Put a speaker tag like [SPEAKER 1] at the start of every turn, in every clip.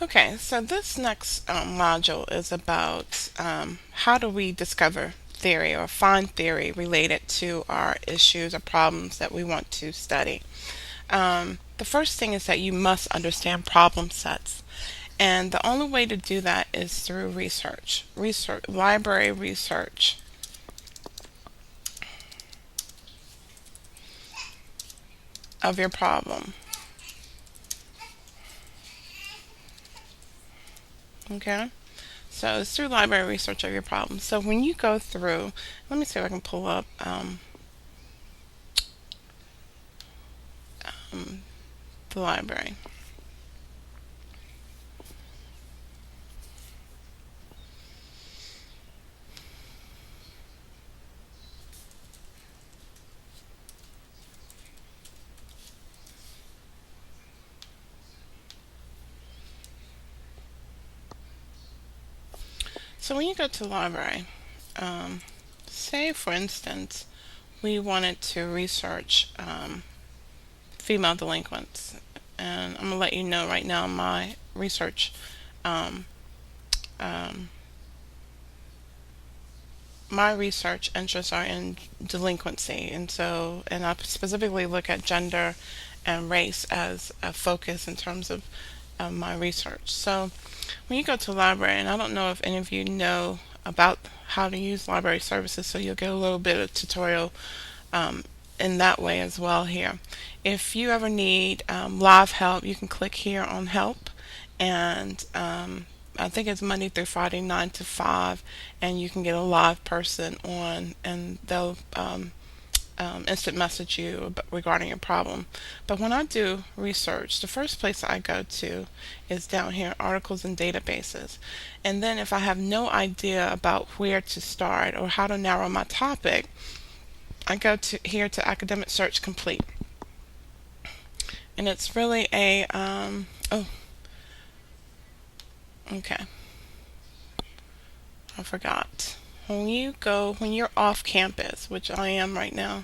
[SPEAKER 1] Okay, so this next module is about how do we discover theory or find theory related to our issues or problems that we want to study. The first thing is that you must understand problem sets. And the only way to do that is through research, library research of your problem. Okay? So it's through library research of your problem. So when you go through, let me see if I can pull up um, the library. So when you go to the library, say for instance, we wanted to research female delinquents, and I'm gonna let you know right now my research um, um, my research interests are in delinquency, and I specifically look at gender and race as a focus in terms of my research. So when you go to the library, and I don't know if any of you know about how to use library services, so you'll get a little bit of tutorial um, in that way as well here. If you ever need live help, you can click here on help, and I think it's Monday through Friday 9 to 5, and you can get a live person on, and they'll instant message you regarding your problem. But when I do research, the first place I go to is down here, articles and databases. And then if I have no idea about where to start or how to narrow my topic, I go to here to academic search complete. And it's really a, oh, okay, I forgot. When you're off campus, which I am right now,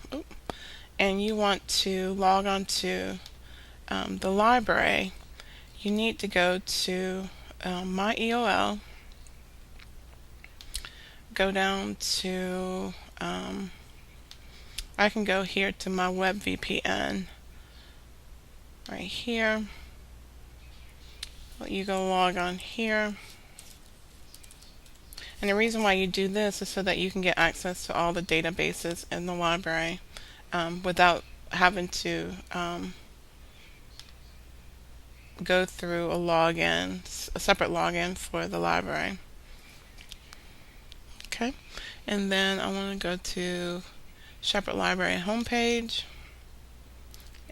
[SPEAKER 1] and you want to log on to the library, you need to go to my EOL, go down to, I can go here to my web VPN right here. You go log on here. And the reason why you do this is so that you can get access to all the databases in the library without having to go through a separate login for the library. Okay, and then I want to go to Shepherd Library homepage,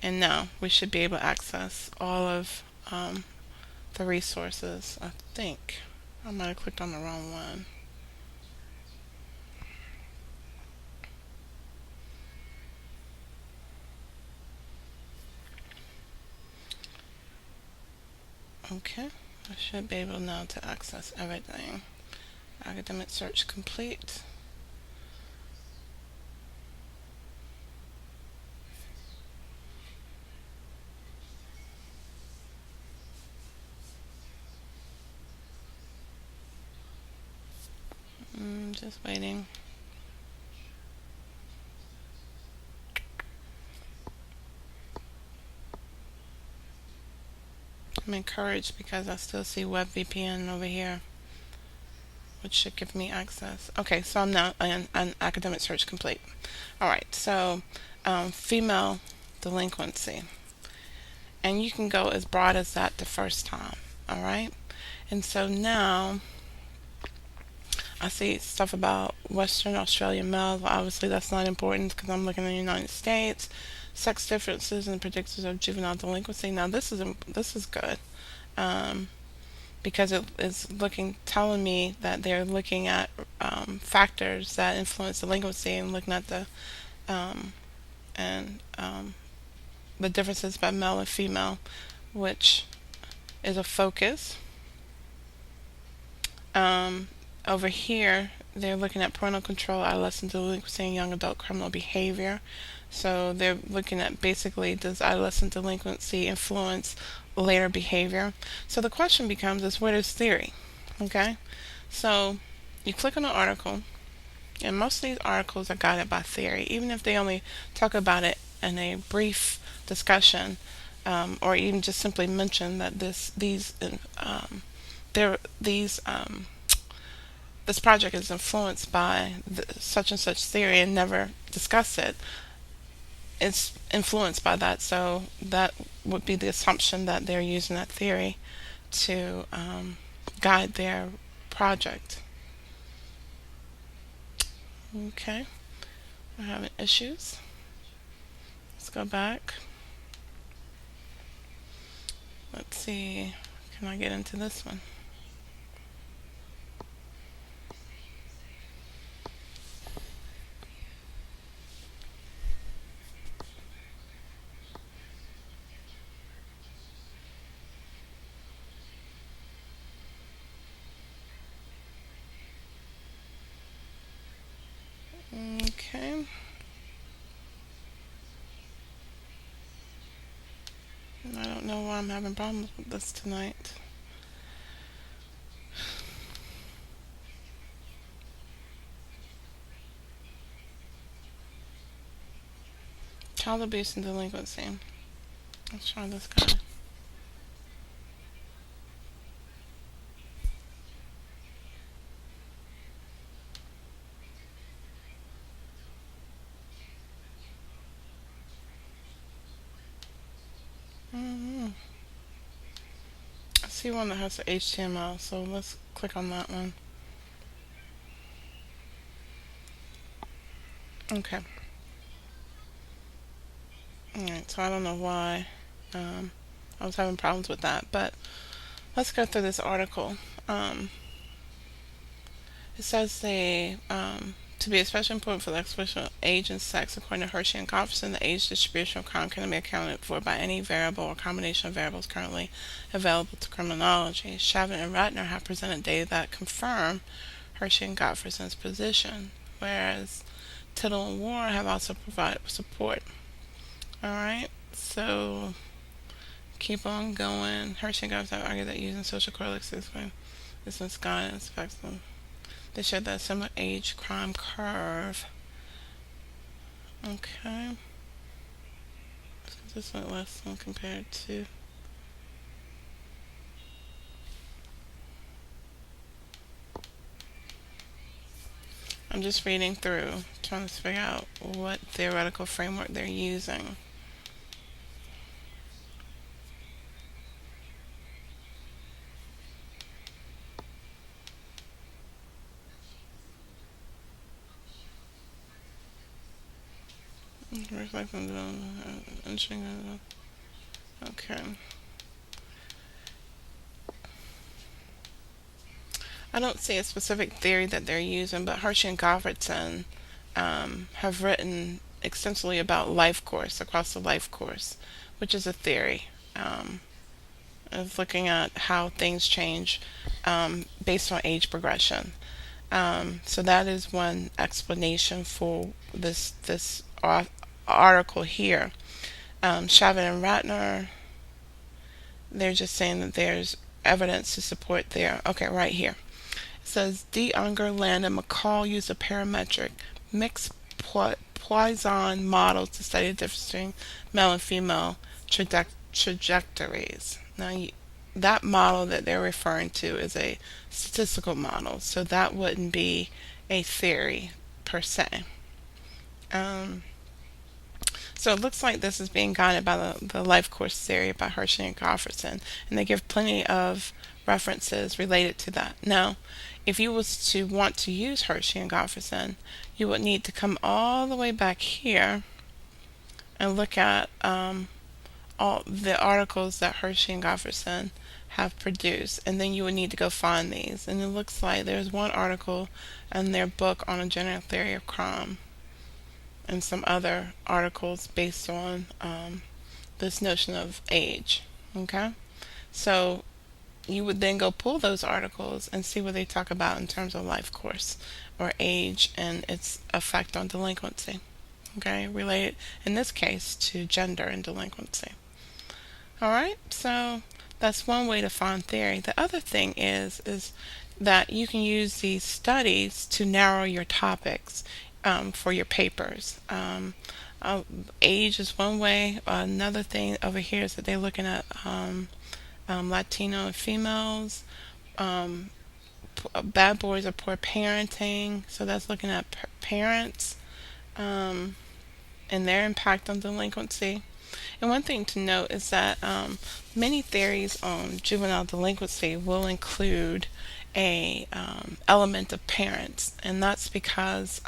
[SPEAKER 1] and now we should be able to access all of the resources. I think I might have clicked on the wrong one. Okay, I should be able now to access everything. Academic search complete. Just waiting. I'm encouraged because I still see WebVPN over here, which should give me access. Okay, so I'm now on academic search complete. Alright, so female delinquency. And you can go as broad as that the first time. Alright? And so now I see stuff about Western Australian males. Well, obviously, that's not important because I'm looking in the United States. Sex differences and predictors of juvenile delinquency. Now, this is good because it is telling me that they're looking at factors that influence delinquency and looking at um, and the differences by male and female, which is a focus. Um, Over here, they're looking at parental control, adolescent delinquency, and young adult criminal behavior. So they're looking at basically, does adolescent delinquency influence later behavior? So the question becomes is, what is theory? Okay, so you click on an article, and most of these articles are guided by theory, even if they only talk about it in a brief discussion, or even just simply mention that there these this project is influenced by such and such theory and never discuss it. It's influenced by that, so that would be the assumption that they're using that theory to guide their project. Okay, we're having issues. Let's go back. Let's see, can I get into this one? Okay. I don't know why I'm having problems with this tonight. Child abuse and delinquency. Let's try this guy. Mm-hmm. I see one that has the HTML, so let's click on that one. Okay. Alright, so I don't know why I was having problems with that, but let's go through this article. It says to be especially important for the exploration of age and sex, according to Hershey and Gofferson, the age distribution of crime can be accounted for by any variable or combination of variables currently available to criminology. Shavin and Ratner have presented data that confirm Hershey and Gofferson's position, whereas Tittle and Warren have also provided support. Alright, so keep on going. Hershey and Gofferson argue that using social correlates is misguidance affects them. They showed that similar age crime curve. Okay. So this went less than compared to. I'm just reading through, trying to figure out what theoretical framework they're using. Okay. I don't see a specific theory that they're using, but Hershey and Gofferson have written extensively about life course, across the life course, which is a theory of looking at how things change based on age progression. So that is one explanation for this article here. Shavin and Ratner, they're just saying that there's evidence to support their, okay, right here. It says D. Unger, Land, and McCall used a parametric mixed Poisson model to study the difference between male and female trajectories. Now, that model that they're referring to is a statistical model, so that wouldn't be a theory per se. So it looks like this is being guided by the life course theory by Hershey and Gofferson, and they give plenty of references related to that. Now, if you was to want to use Hershey and Gofferson, you would need to come all the way back here and look at all the articles that Hershey and Gofferson have produced, and then you would need to go find these. And it looks like there's one article in their book on a general theory of crime, and some other articles based on this notion of age. Okay, so you would then go pull those articles and see what they talk about in terms of life course or age and its effect on delinquency. okay, related in this case to gender and delinquency. All right, so that's one way to find theory. The other thing is that you can use these studies to narrow your topics for your papers. Uh, Age is one way. Another thing over here is that they're looking at Latino and females. Um, Bad boys are poor parenting, so that's looking at parents um, and their impact on delinquency. And one thing to note is that many theories on juvenile delinquency will include a element of parents, and that's because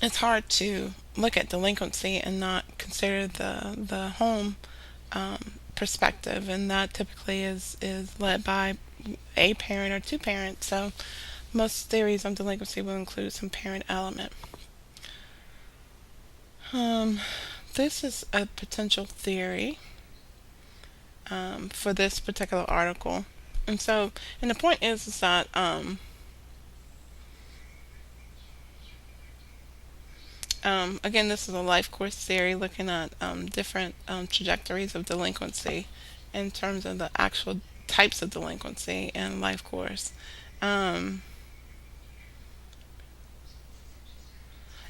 [SPEAKER 1] it's hard to look at delinquency and not consider the home perspective, and that typically is led by a parent or two parents. So most theories on delinquency will include some parent element. Um, this is a potential theory for this particular article. And so, and the point is that again, this is a life course theory looking at different trajectories of delinquency in terms of the actual types of delinquency and life course. Um,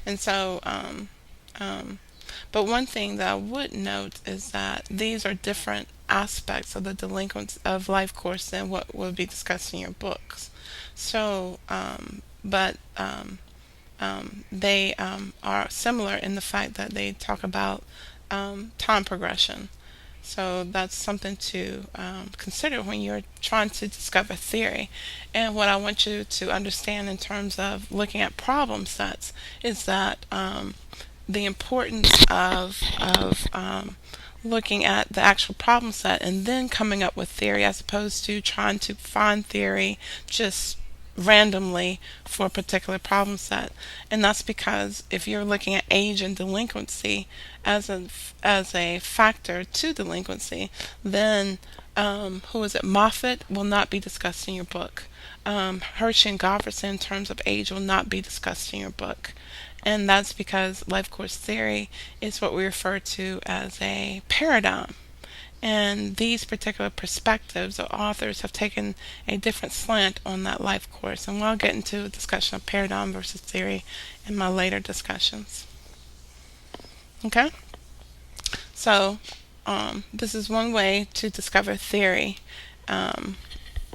[SPEAKER 1] and so, um, but one thing that I would note is that these are different aspects of the delinquency of life course than what will be discussed in your books. So, they are similar in the fact that they talk about time progression. So that's something to consider when you're trying to discover theory. And what I want you to understand in terms of looking at problem sets is that the importance of looking at the actual problem set and then coming up with theory as opposed to trying to find theory just randomly for a particular problem set. And that's because if you're looking at age and delinquency as a factor to delinquency, then who is it? Moffat will not be discussed in your book. Hershey and Goverson in terms of age will not be discussed in your book. And that's because life course theory is what we refer to as a paradigm. And these particular perspectives or authors have taken a different slant on that life course. And we'll get into a discussion of paradigm versus theory in my later discussions. Okay? So, this is one way to discover theory.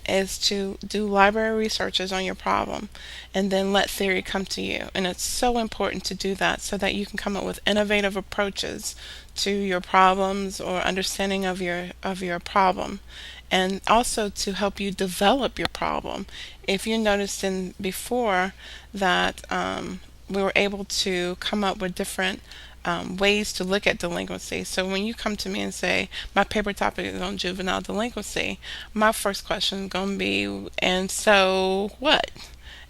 [SPEAKER 1] Is to do library researches on your problem and then let theory come to you. And it's so important to do that so that you can come up with innovative approaches to your problems or understanding of your problem, and also to help you develop your problem. If you noticed in before that we were able to come up with different ways to look at delinquency. So when you come to me and say, my paper topic is on juvenile delinquency, my first question is going to be, and so what?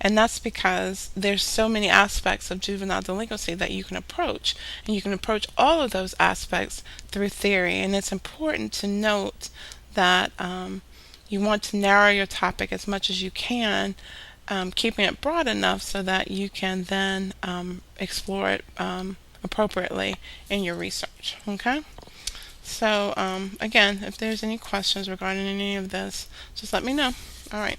[SPEAKER 1] And that's because there's so many aspects of juvenile delinquency that you can approach. And you can approach all of those aspects through theory. And it's important to note that you want to narrow your topic as much as you can, keeping it broad enough so that you can then explore it appropriately in your research. Okay? So, again, if there's any questions regarding any of this, just let me know. All right.